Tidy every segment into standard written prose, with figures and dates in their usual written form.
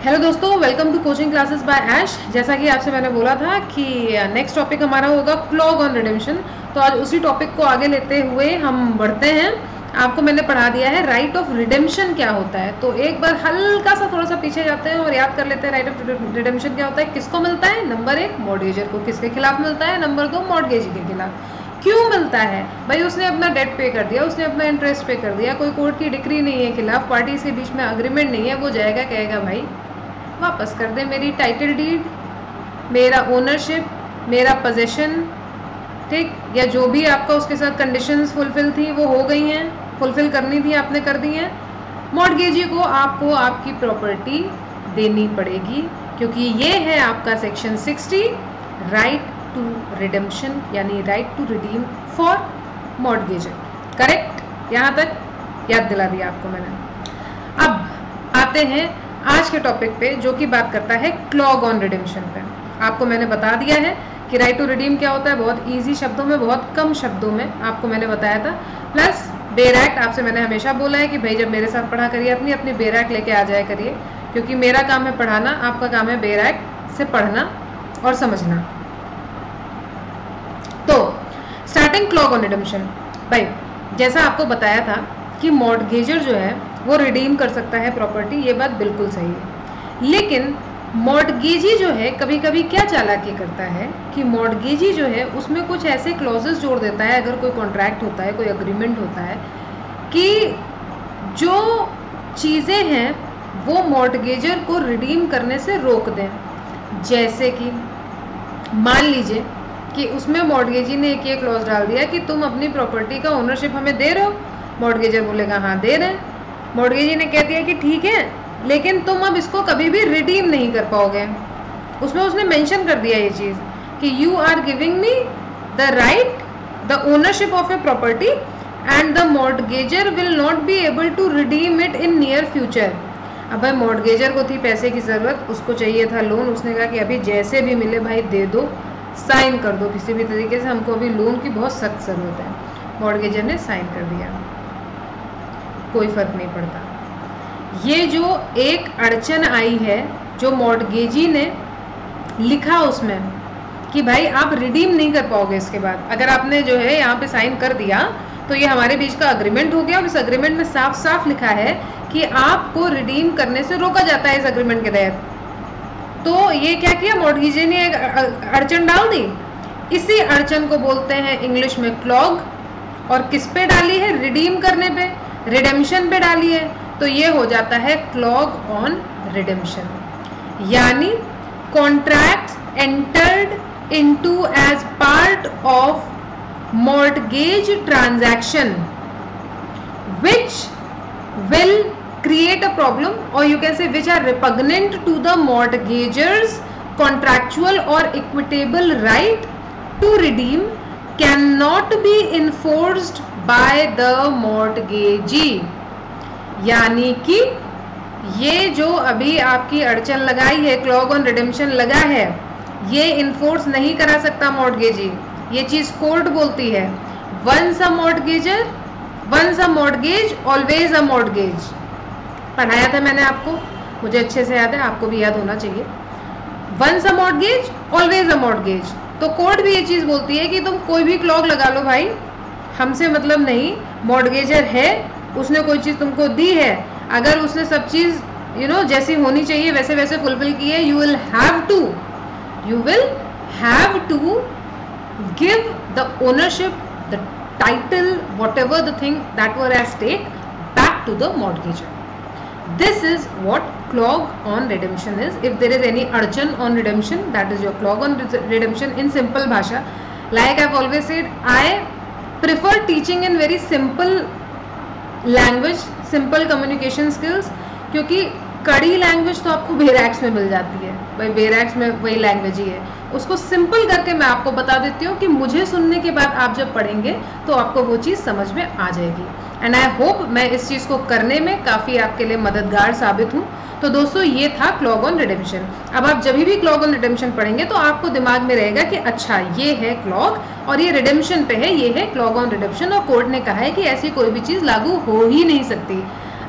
Hello दोस्तों, welcome to coaching classes by Ash. जैसा कि आपसे मैंने बोला था कि नेक्स्ट टॉपिक हमारा होगा क्लॉग ऑन रिडेम्पशन। तो आज उसी टॉपिक को आगे लेते हुए हम बढ़ते हैं। आपको मैंने पढ़ा दिया है राइट ऑफ रिडेम्पशन क्या होता है। तो एक बार हल्का सा थोड़ा सा पीछे जाते हैं और याद कर लेते हैं राइट ऑफ रिडेम्पशन क्या होता है, किसको मिलता है। नंबर 1 मॉर्गेजर को, किसके खिलाफ मिलता है। नंबर 2 मॉर्गेजी के खिलाफ। क्यों मिलता है भाई, उसने अपना डेट पे कर दिया, उसने अपना इंटरेस्ट पे कर दिया, कोई कोर्ट की डिक्री नहीं है खिलाफ, पार्टीज के बीच में अग्रीमेंट नहीं है, वो जाएगा कहेगा भाई वापस कर दे मेरी टाइटल डीड, मेरा ओनरशिप, मेरा पोजीशन, ठीक, या जो भी आपका उसके साथ कंडीशंस फुलफिल थी वो हो गई हैं, फुलफिल करनी थी आपने कर दी हैं। मॉर्गेजी को आपको आपकी प्रॉपर्टी देनी पड़ेगी, क्योंकि ये है आपका सेक्शन 60 राइट टू रिडेम्पशन, यानी right to redeem for mortgagor. Correct, यहाँ तक याद दिला दिया आपको मैंने। अब आते हैं आज के टॉपिक पे जो कि बात करता है क्लॉग ऑन रिडेम्पशन पे। आपको मैंने बता दिया है कि राइट टू रिडीम क्या होता है, बहुत इजी शब्दों में, बहुत कम शब्दों में आपको मैंने बताया था। प्लस बेयर एक्ट आपसे मैंने हमेशा बोला है कि भाई जब मेरे साथ पढ़ा करिए अपनी अपनी बेयर एक्ट लेके आ जाया करिए, क्योंकि मेरा काम है पढ़ाना, आपका काम है बेयर एक्ट से पढ़ना और समझना। तो स्टार्टिंग क्लॉग ऑन रिडेम्पशन, भाई जैसा आपको बताया था कि मॉर्गेजर जो है वो रिडीम कर सकता है प्रॉपर्टी, ये बात बिल्कुल सही है। लेकिन मॉर्गेजी जो है कभी कभी क्या चालाकी करता है कि मॉर्गेजी जो है उसमें कुछ ऐसे क्लॉजेस जोड़ देता है, अगर कोई कॉन्ट्रैक्ट होता है, कोई अग्रीमेंट होता है, कि जो चीज़ें हैं वो मॉर्गेजर को रिडीम करने से रोक दें। जैसे कि मान लीजिए कि उसमें मॉर्गेजी ने एक ये क्लॉज डाल दिया कि तुम अपनी प्रॉपर्टी का ओनरशिप हमें दे रहे हो। मॉर्गेजर बोलेगा हाँ दे रहे हैं। मॉर्गेजी ने कह दिया कि ठीक है, लेकिन तुम अब इसको कभी भी रिडीम नहीं कर पाओगे। उसमें उसने मेंशन कर दिया ये चीज़ कि you are giving me the right, the ownership of a property and the mortgagor will not be able to redeem it in near future. अब भाई मॉर्गेजर को थी पैसे की ज़रूरत, उसको चाहिए था लोन, उसने कहा कि अभी जैसे भी मिले भाई दे दो, साइन कर दो किसी भी तरीके से, हमको अभी लोन की बहुत सख्त ज़रूरत है। मॉर्गेजर ने साइन कर दिया, कोई फर्क नहीं पड़ता। ये जो एक अड़चन आई है जो मॉर्गेजी ने लिखा उसमें कि भाई आप रिडीम नहीं कर पाओगे इसके बाद, अगर आपने जो है यहाँ पे साइन कर दिया तो ये हमारे बीच का अग्रीमेंट हो गया, और इस अग्रीमेंट में साफ साफ लिखा है कि आपको रिडीम करने से रोका जाता है इस अग्रीमेंट के तहत। तो ये क्या किया मॉर्गेजी ने, एक अड़चन डाल दी। इसी अड़चन को बोलते हैं इंग्लिश में क्लॉग, और किस पे डाली है, रिडीम करने पे, रिडेम्पशन पे डाली है, तो ये हो जाता है क्लॉग ऑन रिडेम्पशन। यानी contract entered into as part of mortgage transaction which will create a problem, or you can say which are repugnant to the mortgager's contractual or equitable right to redeem cannot be enforced by the mortgagee। यानी कि ये जो अभी आपकी अड़चन लगाई है, clog on redemption लगा है, ये इन्फोर्स नहीं करा सकता मॉर्गेजी। ये चीज़ कोर्ट बोलती है, once a mortgagor, once a mortgage always a mortgage. पढ़ाया था मैंने आपको, मुझे अच्छे से याद है, आपको भी याद होना चाहिए। Once a mortgage always a mortgage. तो कोर्ट भी ये चीज़ बोलती है कि तुम कोई भी क्लॉग लगा लो भाई, हमसे मतलब नहीं, मॉर्गेजर है, उसने कोई चीज़ तुमको दी है, अगर उसने सब चीज़ जैसी होनी चाहिए वैसे वैसे फुलफिल की है, you will have to give the ownership, the title, whatever the thing that were at stake, back to the mortgager. This is what clog on redemption is. If there is any archan on redemption, that is your clog on redemption in simple bhasha. Like I've always said, I prefer teaching in very simple language, simple communication skills, क्योंकि कड़ी language तो आपको बेरैक्स में मिल जाती है भाई, बेरैक्स में वही लैंग्वेज ही है, उसको सिंपल करके मैं आपको बता देती हूँ कि मुझे सुनने के बाद आप जब पढ़ेंगे तो आपको वो चीज़ समझ में आ जाएगी। एंड आई होप मैं इस चीज़ को करने में काफ़ी आपके लिए मददगार साबित हूँ। तो दोस्तों ये था क्लॉग ऑन रिडेम्पशन। अब आप जब भी क्लॉग ऑन रिडेम्पशन पढ़ेंगे तो आपको दिमाग में रहेगा कि अच्छा ये है क्लॉग और ये रिडेम्पशन पे है, ये है क्लॉग ऑन रिडेम्पशन, और कोर्ट ने कहा है कि ऐसी कोई भी चीज़ लागू हो ही नहीं सकती।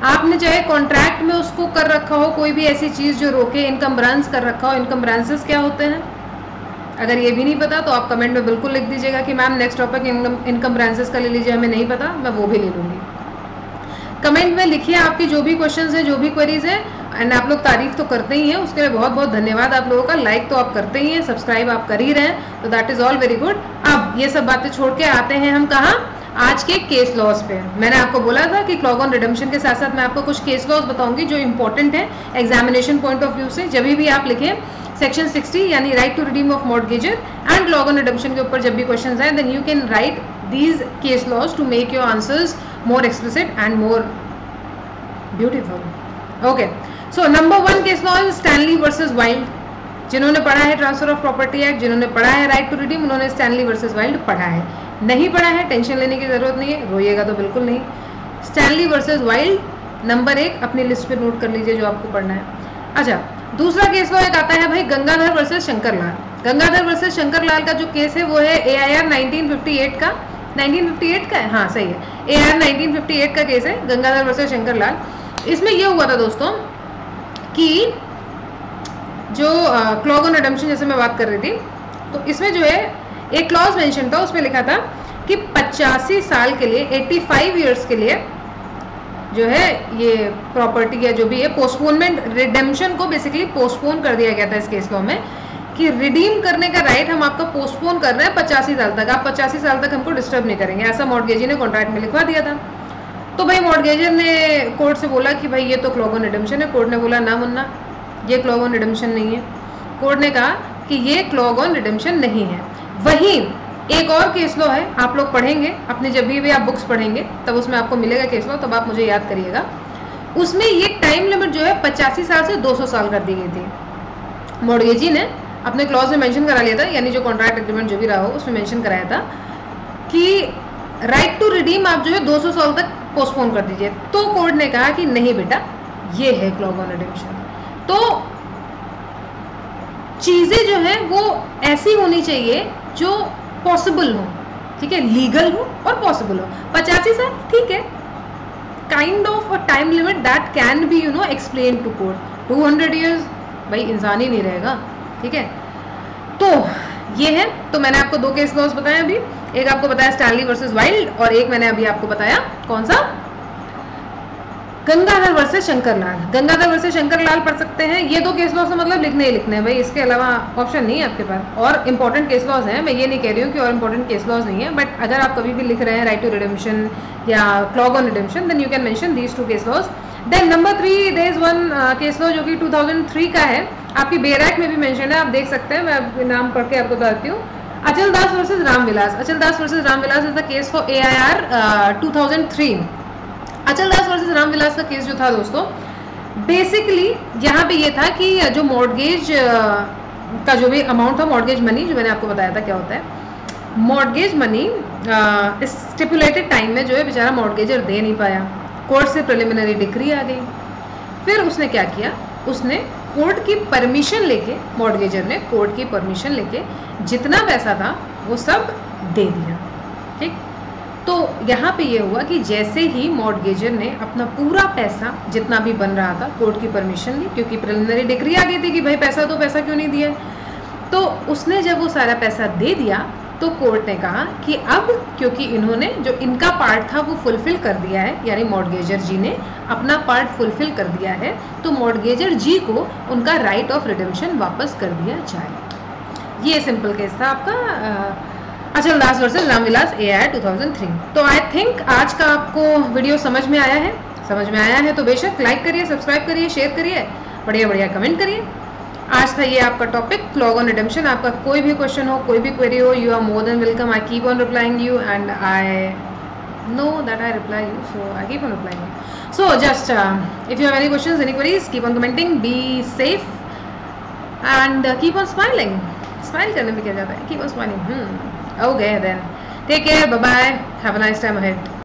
आपने चाहे कॉन्ट्रैक्ट में उसको कर रखा हो, कोई भी ऐसी चीज़ जो रोके इनकम ब्रांच कर रखा हो। इनकम ब्रांचेस क्या होते हैं? अगर ये भी नहीं पता तो आप कमेंट में बिल्कुल लिख दीजिएगा कि ma'am next topic income branches का ले लीजिए, हमें नहीं पता, मैं वो भी ले लूँगी। कमेंट में लिखिए आपकी जो भी क्वेश्चंस हैं, जो भी क्वेरीज हैं। एंड आप लोग तारीफ तो करते ही हैं, उसके लिए बहुत बहुत धन्यवाद आप लोगों का। लाइक तो आप करते ही हैं, सब्सक्राइब आप कर ही रहे हैं, तो that is all very good. अब ये सब बातें छोड़ के आते हैं हम कहाँ? आज के केस लॉज पे। मैंने आपको बोला था कि क्लॉग ऑन रिडेम्पशन के साथ साथ मैं आपको कुछ केस लॉज बताऊंगी जो इंपॉर्टेंट है एग्जामिनेशन पॉइंट ऑफ व्यू से। जब भी आप लिखें सेक्शन 60 यानी right to redeem of mortgagor and clog on redemption के ऊपर जब भी क्वेश्चन आए, then you can write these case laws to make your answers more explicit and more beautiful. Okay, so number 1 case law is Stanley versus Wild. जिन्होंने पढ़ा है transfer of property act, जिन्होंने पढ़ा है राइट टू रिडीम, उन्होंने Stanley versus wild पढ़ा है। नहीं पढ़ा है, टेंशन लेने की जरूरत नहीं है, रोइएगा तो बिल्कुल नहीं। स्टैनली वर्सेस वाइल्ड नंबर 1 अपनी लिस्ट पे नोट कर लीजिए जो आपको पढ़ना है। अच्छा, दूसरा केस लॉ एक आता है भाई गंगाधर वर्सेस शंकरलाल। गंगाधर वर्सेस शंकरलाल का जो केस है वो है AIR 1958 का। 1958 का है, हाँ सही है, AIR 1958 का केस है गंगाधर वर्सेस शंकरलाल। इसमें यह हुआ था दोस्तों कि जो क्लॉग ऑन रिडेम्पशन जैसे मैं बात कर रही थी, तो इसमें जो है एक क्लॉज मेंशन था, उसमें लिखा था कि 85 साल के लिए, 85 इयर्स के लिए जो है ये प्रॉपर्टी या जो भी है पोस्टपोनमेंट, रिडेम्पशन को बेसिकली पोस्टपोन कर दिया गया था इस केस लॉ में कि रिडीम करने का राइट हम आपका पोस्टपोन कर रहे हैं 85 साल तक, आप 85 साल तक हमको डिस्टर्ब नहीं करेंगे, ऐसा मॉर्टगेजी ने कॉन्ट्रैक्ट में लिखवा दिया था। तो भाई मॉर्टगेजर ने कोर्ट से बोला कि भाई ये तो क्लॉग ऑन रिडेम्पशन है। कोर्ट ने बोला ना मुन्ना, ये क्लॉग ऑन रिडेम्पशन नहीं है। कोर्ट ने कहा कि ये क्लॉग ऑन रिडेम्पशन नहीं है। वहीं एक और केस लॉ है, आप लोग पढ़ेंगे अपने जब भी आप बुक्स पढ़ेंगे तब उसमें आपको मिलेगा केस लॉ, तब आप मुझे याद करिएगा। उसमें ये टाइम लिमिट जो है 85 साल से 200 साल कर दी गई थी। मॉर्टगेजी ने अपने क्लॉज में मेंशन करा लिया था, यानी जो कॉन्ट्रैक्ट एग्रीमेंट जो भी रहा हो उसमें मेंशन कराया था कि राइट टू रिडीम आप जो है 200 साल तक पोस्टपोन कर दीजिए। तो कोर्ट ने कहा कि नहीं बेटा, ये है क्लॉग ऑन रिडेम्पशन। तो चीजें जो है वो ऐसी होनी चाहिए जो पॉसिबल हो, ठीक है, लीगल हो और पॉसिबल हो। 85 साल ठीक है, kind of a time limit that can be explain to court. 200 years भाई इंसान ही नहीं रहेगा, ठीक है। तो ये है, तो मैंने आपको 2 केस लॉज बताए अभी, एक आपको बताया स्टैनली वर्सेस वाइल्ड और एक मैंने अभी आपको बताया कौन सा, गंगाधर वर्सेस शंकरलाल। गंगाधर वर्सेस शंकरलाल पढ़ सकते हैं। ये 2 केस लॉज से मतलब लिखने ही लिखने हैं भाई, इसके अलावा ऑप्शन नहीं है आपके पास। और इंपॉर्टेंट केस लॉज हैं, मैं ये नहीं कह रही हूँ कि और इंपॉर्टेंट केस लॉज नहीं है, बट अगर आप कभी भी लिख रहे हैं राइट टू रिडेम्पशन या clog on redemption, then you can mention these 2 case laws. Then number 3 there is one case law जो कि 2003 का है, आपकी बेयर एक्ट में भी मेंशन है, आप देख सकते हैं, मैं नाम पढ़ के आपको बताती हूँ। अचल Das versus Ramvilas. Achal Das versus Ramvilas is the case for AIR 2003। अचल दास वर्सेस रामविलास का केस जो था दोस्तों, बेसिकली यहाँ पे ये था कि जो मॉर्टगेज का जो भी अमाउंट था, मॉर्टगेज मनी, जो मैंने आपको बताया था क्या होता है, मॉर्टगेज मनी स्टिपुलेटेड टाइम में जो है बेचारा मॉर्टगेजर दे नहीं पाया, कोर्ट से प्रिलिमिनरी डिक्री आ गई। फिर उसने क्या किया, उसने कोर्ट की परमिशन लेके, मॉर्टगेजर ने कोर्ट की परमिशन लेके जितना पैसा था वो सब दे दिया, ठीक। तो यहाँ पे ये हुआ कि जैसे ही मॉर्टगेजर ने अपना पूरा पैसा जितना भी बन रहा था, कोर्ट की परमिशन ली, क्योंकि प्रिलिमिनरी डिक्री आ गई थी कि भाई पैसा तो पैसा क्यों नहीं दिया, तो उसने जब वो सारा पैसा दे दिया तो कोर्ट ने कहा कि अब क्योंकि इन्होंने जो इनका पार्ट था वो फुलफिल कर दिया है, यानी मॉर्टगेजर जी ने अपना पार्ट फुलफिल कर दिया है, तो मॉर्टगेजर जी को उनका राइट ऑफ रिडेम्पशन वापस कर दिया जाए। ये सिंपल केस था आपका अचल दास वर्सेस रामविलास AIR 2003। तो आई थिंक आज का आपको वीडियो समझ में आया है। समझ में आया है तो बेशक लाइक करिए, सब्सक्राइब करिए, शेयर करिए, बढ़िया बढ़िया कमेंट करिए। आज था ये आपका टॉपिक क्लॉग ऑन रिडेम्पशन। आपका कोई भी क्वेश्चन हो, कोई भी क्वेरी हो, you are more than welcome. I keep on replying you and I know that I reply you, so I keep on replying you. So just if you have any questions, any queries, keep on commenting, be safe and keep on smiling. Smile करने में क्या जाता है, keep on smiling. Okay then, take care, bye bye, have a nice time ahead.